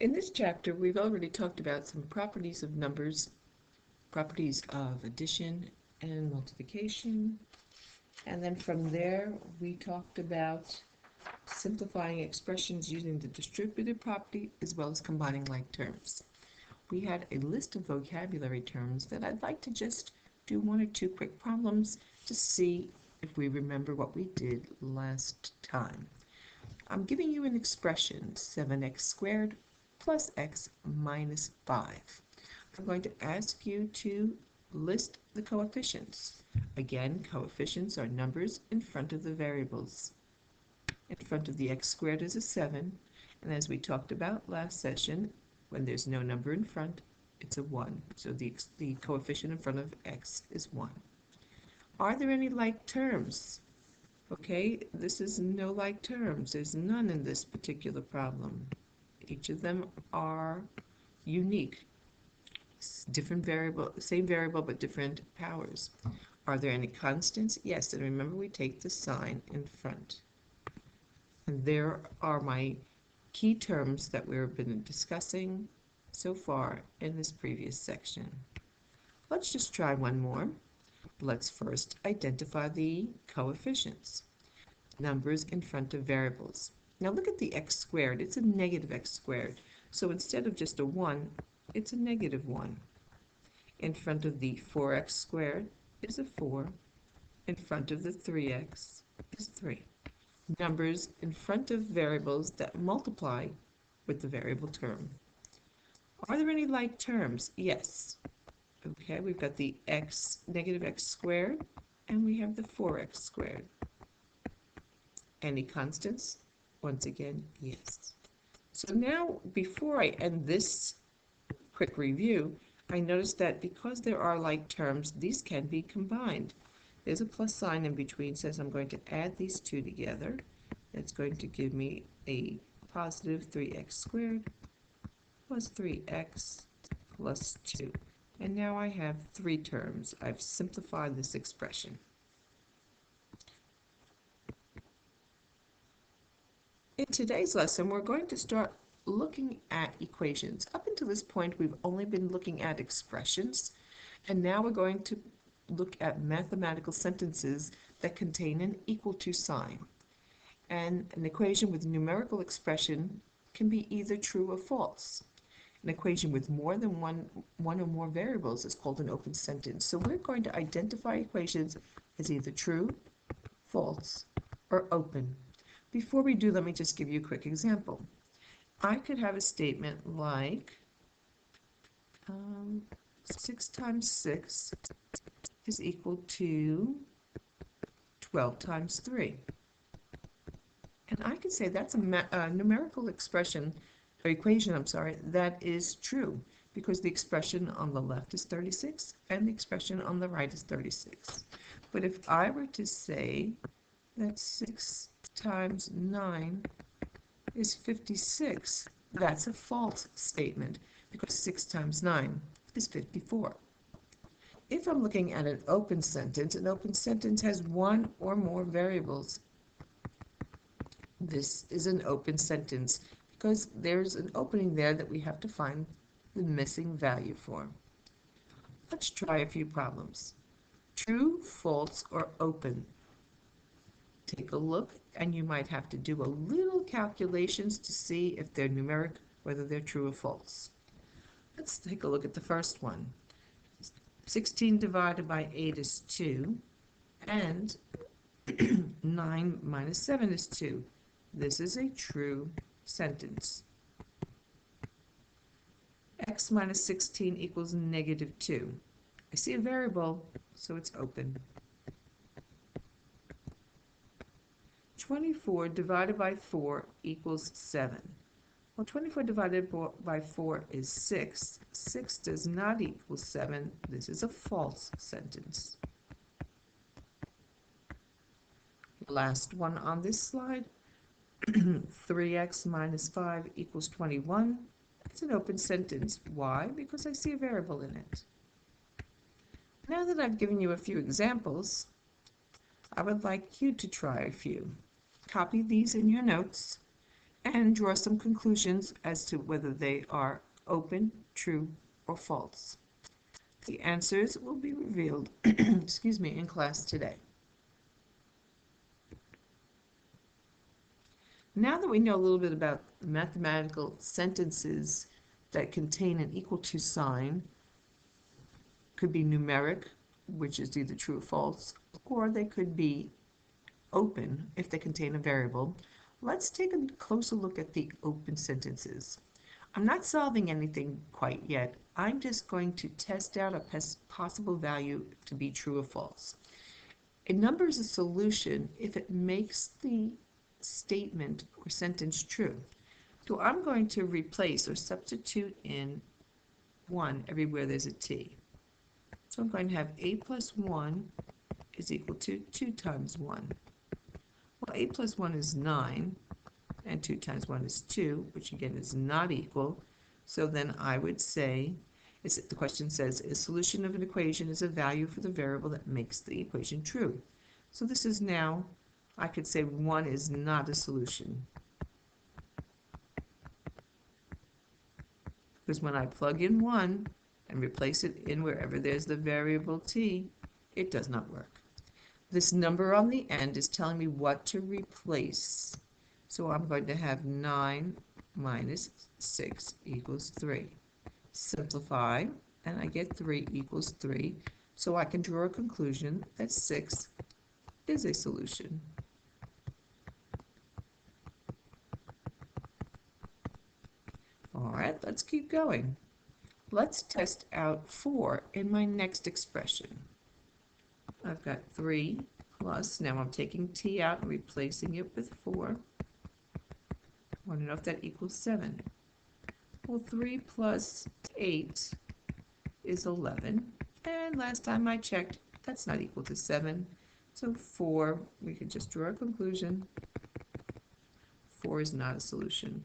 In this chapter, we've already talked about some properties of numbers, properties of addition and multiplication, and then from there we talked about simplifying expressions using the distributive property as well as combining like terms. We had a list of vocabulary terms that I'd like to just do one or two quick problems to see if we remember what we did last time. I'm giving you an expression, 7x squared plus x minus 5. I'm going to ask you to list the coefficients. Again, coefficients are numbers in front of the variables. In front of the x squared is a 7, and as we talked about last session, when there's no number in front, it's a 1. So the coefficient in front of x is 1. Are there any like terms? Okay, this is no like terms. There's none in this particular problem. Each of them are unique. Different variable, same variable, but different powers. Are there any constants? Yes, and remember we take the sign in front. And there are my key terms that we've been discussing so far in this previous section. Let's just try one more. Let's first identify the coefficients, numbers in front of variables. Now look at the x squared. It's a negative x squared. So instead of just a 1, it's a negative 1. In front of the 4x squared is a 4. In front of the 3x is 3. Numbers in front of variables that multiply with the variable term. Are there any like terms? Yes. Okay, we've got the x, negative x squared, and we have the 4x squared. Any constants? Once again, yes. So now, before I end this quick review, I noticed that because there are like terms, these can be combined. There's a plus sign in between, says I'm going to add these two together. It's going to give me a positive 3x squared plus 3x plus 2. And now I have three terms. I've simplified this expression. In today's lesson, we're going to start looking at equations. Up until this point, we've only been looking at expressions, and now we're going to look at mathematical sentences that contain an equal to sign. And an equation with numerical expression can be either true or false. An equation with more than one or more variables is called an open sentence. So we're going to identify equations as either true, false, or open. Before we do, let me just give you a quick example. I could have a statement like 6 times 6 is equal to 12 times 3. And I could say that's a numerical expression, or equation, I'm sorry, that is true, because the expression on the left is 36 and the expression on the right is 36. But if I were to say that 6 times 9 is 56, that's a false statement, because 6 times 9 is 54. If I'm looking at an open sentence has one or more variables. This is an open sentence because there's an opening there that we have to find the missing value for. Let's try a few problems. True, false, or open. Take a look, and you might have to do a little calculations to see if they're numeric, whether they're true or false. Let's take a look at the first one. 16 divided by 8 is 2, and 9 minus 7 is 2. This is a true sentence. X minus 16 equals negative 2. I see a variable, so it's open. 24 divided by 4 equals 7. Well, 24 divided by 4 is 6. 6 does not equal 7. This is a false sentence. Last one on this slide. 3x minus 5 equals 21. It's an open sentence. Why? Because I see a variable in it. Now that I've given you a few examples, I would like you to try a few. Copy these in your notes and draw some conclusions as to whether they are open, true, or false. The answers will be revealed excuse me, in class today. Now that we know a little bit about mathematical sentences that contain an equal to sign, could be numeric, which is either true or false, or they could be open if they contain a variable, let's take a closer look at the open sentences. I'm not solving anything quite yet. I'm just going to test out a possible value to be true or false. A number is a solution if it makes the statement or sentence true. So I'm going to replace or substitute in 1 everywhere there's a t. So I'm going to have a plus 1 is equal to 2 times 1. Well, a plus 1 is 9, and 2 times 1 is 2, which again is not equal. So then I would say, the question says, a solution of an equation is a value for the variable that makes the equation true. So this is now, I could say 1 is not a solution. Because when I plug in 1 and replace it in wherever there's the variable t, it does not work. This number on the end is telling me what to replace. So I'm going to have 9 minus 6 equals 3. Simplify, and I get 3 equals 3. So I can draw a conclusion that 6 is a solution. All right, let's keep going. Let's test out 4 in my next expression. I've got 3 plus, now I'm taking t out and replacing it with 4. I want to know if that equals 7. Well, 3 plus 8 is 11. And last time I checked, that's not equal to 7. So 4, we could just draw a conclusion. 4 is not a solution.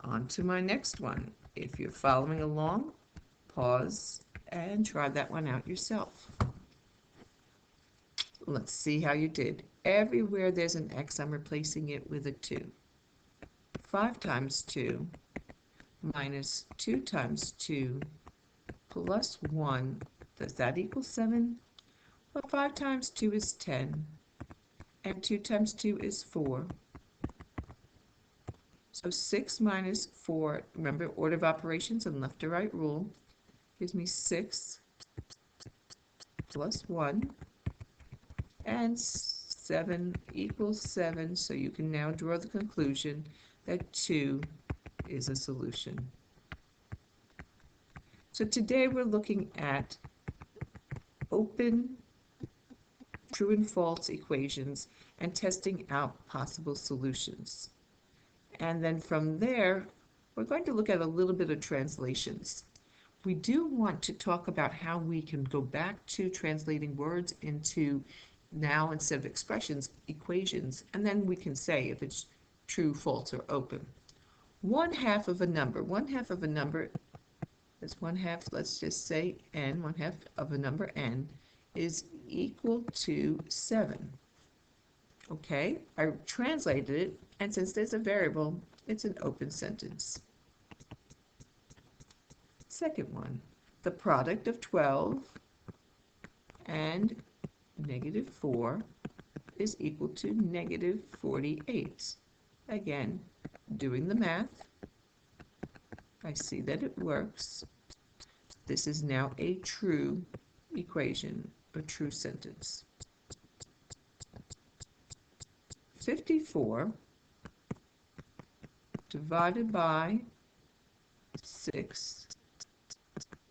On to my next one. If you're following along, pause and try that one out yourself. Let's see how you did. Everywhere there's an x, I'm replacing it with a 2. 5 times 2 minus 2 times 2 plus 1, does that equal 7? Well, 5 times 2 is 10, and 2 times 2 is 4. So 6 minus 4, remember order of operations and left to right rule, gives me 6 plus 1, and 7 equals 7, so you can now draw the conclusion that 2 is a solution. So today we're looking at open true and false equations and testing out possible solutions. And then from there, we're going to look at a little bit of translations. We do want to talk about how we can go back to translating words into, now instead of expressions, equations, and then we can say if it's true, false, or open. 1/2 of a number. 1/2 of a number is 1/2, let's just say n, 1/2 of a number n is equal to 7. Okay, I translated it, and since there's a variable, it's an open sentence. Second one, the product of 12 and -4 is equal to -48. Again, doing the math, I see that it works. This is now a true equation, a true sentence. 54 divided by 6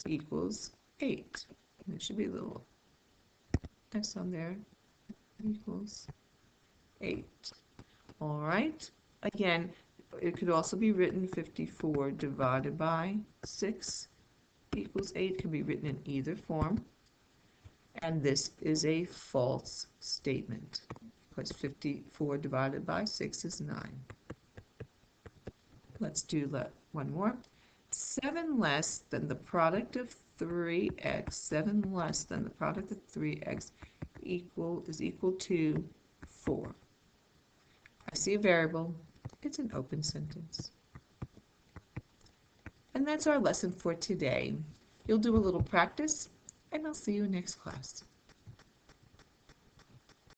equals 8. There should be a little s on there. Equals 8. All right. Again, it could also be written 54 divided by 6 equals 8. It can be written in either form. And this is a false statement, because 54 divided by 6 is 9. Let's do one more. 7 less than the product of 3x, 7 less than the product of 3x is equal to 4. I see a variable. It's an open sentence. And that's our lesson for today. You'll do a little practice, and I'll see you next class.